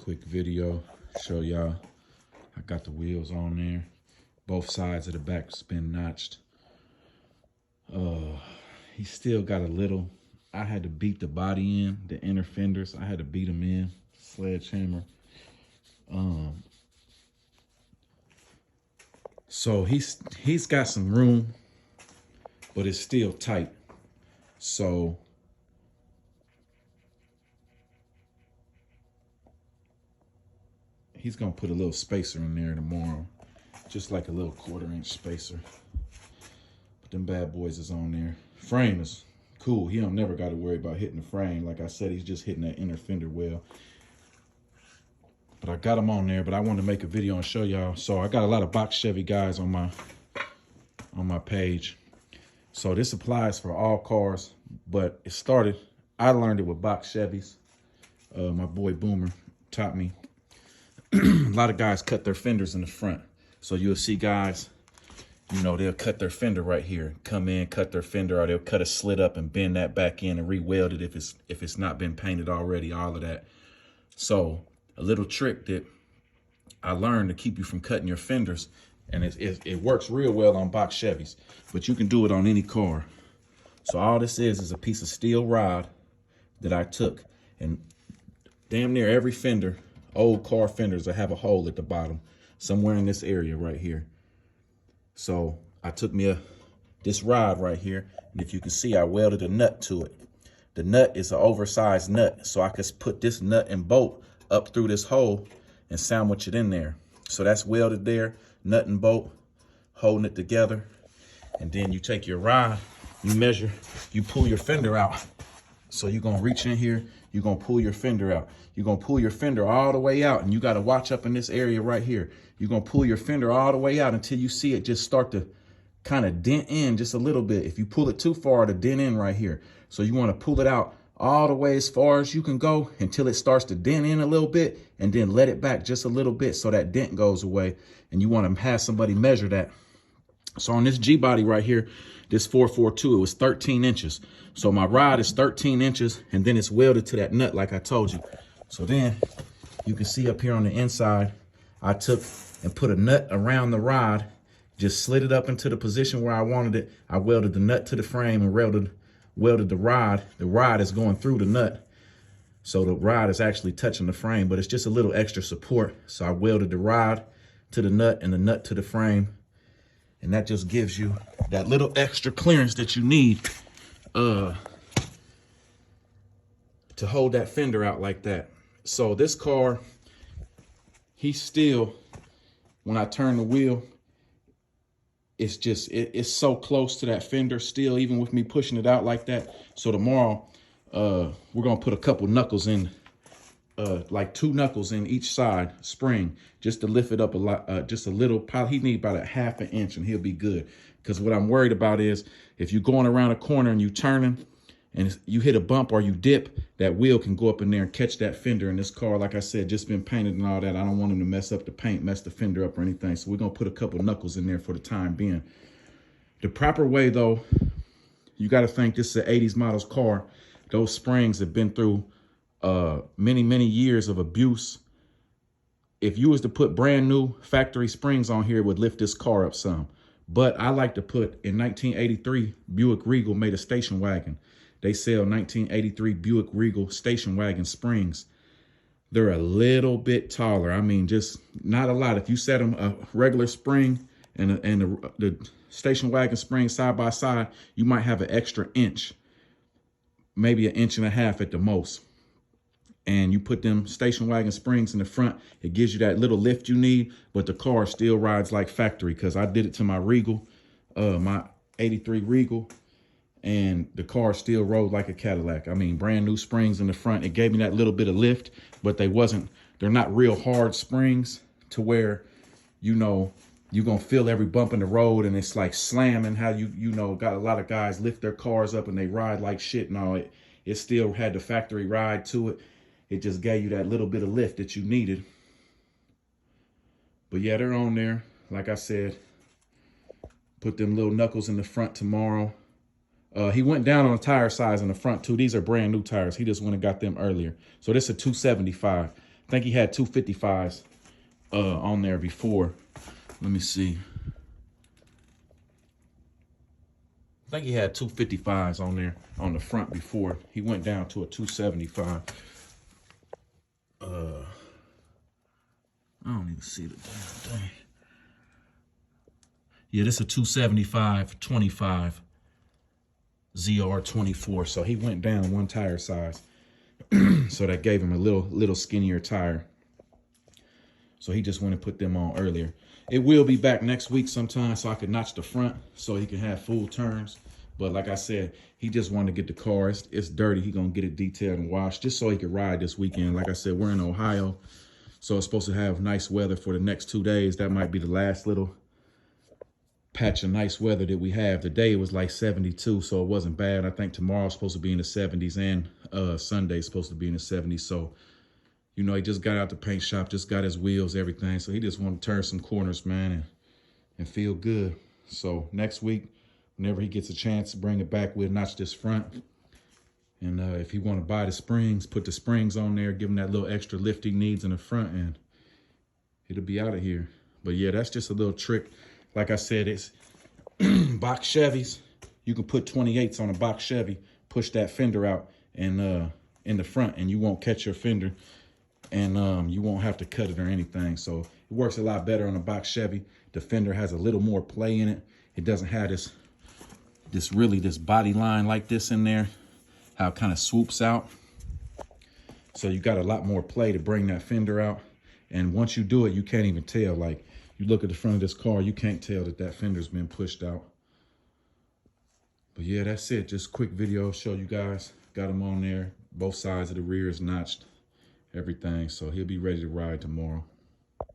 Quick video, show y'all. I got the wheels on there. Both sides of the back's been notched. He still got a little. I had to beat the body in, the inner fenders. I had to beat them in, sledgehammer. So he's got some room, but it's still tight. So he's gonna put a little spacer in there tomorrow, just like a little 1/4-inch spacer. But them bad boys is on there. Frame is cool. He don't never got to worry about hitting the frame. Like I said, he's just hitting that inner fender well. But I got him on there, but I wanted to make a video and show y'all. So I got a lot of box Chevy guys on my page. So this applies for all cars, but it started, I learned it with box Chevys. My boy Boomer taught me. A lot of guys cut their fenders in the front. So you'll see guys, you know, they'll cut their fender right here, come in, cut their fender, or they'll cut a slit up and bend that back in and re-weld it if it's not been painted already, all of that. So a little trick that I learned to keep you from cutting your fenders, and it works real well on box Chevys, but you can do it on any car. So all this is a piece of steel rod that I took, and damn near every fender, old car fenders, will have a hole at the bottom, somewhere in this area right here. So I took me this rod right here, and if you can see, I welded a nut to it. The nut is an oversized nut, so I could put this nut and bolt up through this hole and sandwich it in there. So that's welded there, nut and bolt, holding it together. And then you take your rod, you measure, you pull your fender out. So you're gonna reach in here, you're gonna pull your fender out. You're gonna pull your fender all the way out, and you gotta watch up in this area right here. You're gonna pull your fender all the way out until you see it just start to kind of dent in just a little bit. If you pull it too far, it'll dent in right here. So you wanna pull it out all the way as far as you can go until it starts to dent in a little bit, and then let it back just a little bit so that dent goes away. And you wanna have somebody measure that. So on this G-body right here, this 442, it was 13 inches. So my rod is 13 inches, and then it's welded to that nut like I told you. So then you can see up here on the inside, I took and put a nut around the rod, just slid it up into the position where I wanted it. I welded the nut to the frame and welded the rod. The rod is going through the nut. So the rod is actually touching the frame, but it's just a little extra support. So I welded the rod to the nut and the nut to the frame. And that just gives you that little extra clearance that you need to hold that fender out like that. So this car, he's still, when I turn the wheel, it's just, it's so close to that fender still, even with me pushing it out like that. So tomorrow, we're gonna put a couple knuckles in, like 2 knuckles in each side spring, just to lift it up a lot, just a little. Probably he need about a 1/2 inch and he'll be good. Because what I'm worried about is if you're going around a corner and you turning and you hit a bump or you dip, that wheel can go up in there and catch that fender. In this car, like I said, just been painted and all that. I don't want him to mess up the paint, mess the fender up or anything. So we're gonna put a couple knuckles in there for the time being. The proper way though, you gotta think this is an 80s models car. Those springs have been through many years of abuse. If you was to put brand new factory springs on here, it would lift this car up some. But I like to put, in 1983, Buick Regal made a station wagon. They sell 1983 Buick Regal station wagon springs. They're a little bit taller. I mean, just not a lot. If you set them a regular spring and the station wagon spring side by side, you might have an extra inch, maybe 1.5 inches at the most. And you put them station wagon springs in the front, it gives you that little lift you need, but the car still rides like factory, because I did it to my Regal, my 83 Regal, and the car still rode like a Cadillac. I mean, brand new springs in the front. It gave me that little bit of lift, but they're not real hard springs to where, you know, you're gonna feel every bump in the road and it's like slamming. How you know, got a lot of guys lift their cars up and they ride like shit. No, it still had the factory ride to it. It just gave you that little bit of lift that you needed. But yeah, they're on there. Like I said, put them little knuckles in the front tomorrow. He went down on the tire size in the front too. These are brand new tires. He just went and got them earlier. So this is a 275. think he had 255s on there before. Let me see. I think he had 255s on there on the front before. He went down to a 275. I don't even see the damn thing. Yeah, this is a 275 25 ZR24. So he went down one tire size. So that gave him a little skinnier tire. So he just went and put them on earlier. It will be back next week sometime so I can notch the front so he can have full turns. But like I said, he just wanted to get the car. It's dirty. He gonna get it detailed and washed just so he could ride this weekend. Like I said, we're in Ohio, so it's supposed to have nice weather for the next 2 days. That might be the last little patch of nice weather that we have. Today it was like 72, so it wasn't bad. I think tomorrow's supposed to be in the 70s and Sunday's supposed to be in the 70s. So, you know, he just got out the paint shop, just got his wheels, everything. So he just wanted to turn some corners, man, and feel good. So next week, whenever he gets a chance to bring it back, we'll notch this front. And if he want to buy the springs, put the springs on there, give him that little extra lift he needs in the front, and it'll be out of here. But yeah, that's just a little trick. Like I said, it's box Chevys. You can put 28s on a box Chevy, push that fender out and in the front, and you won't catch your fender, and you won't have to cut it or anything. So it works a lot better on a box Chevy. The fender has a little more play in it. It doesn't have this body line like this in there, how it kind of swoops out. So you got a lot more play to bring that fender out. And once you do it, you can't even tell. Like, you look at the front of this car, you can't tell that fender's been pushed out. But yeah, that's it. Just quick video, show you guys. Got him on there. Both sides of the rear is notched, everything. So he'll be ready to ride tomorrow.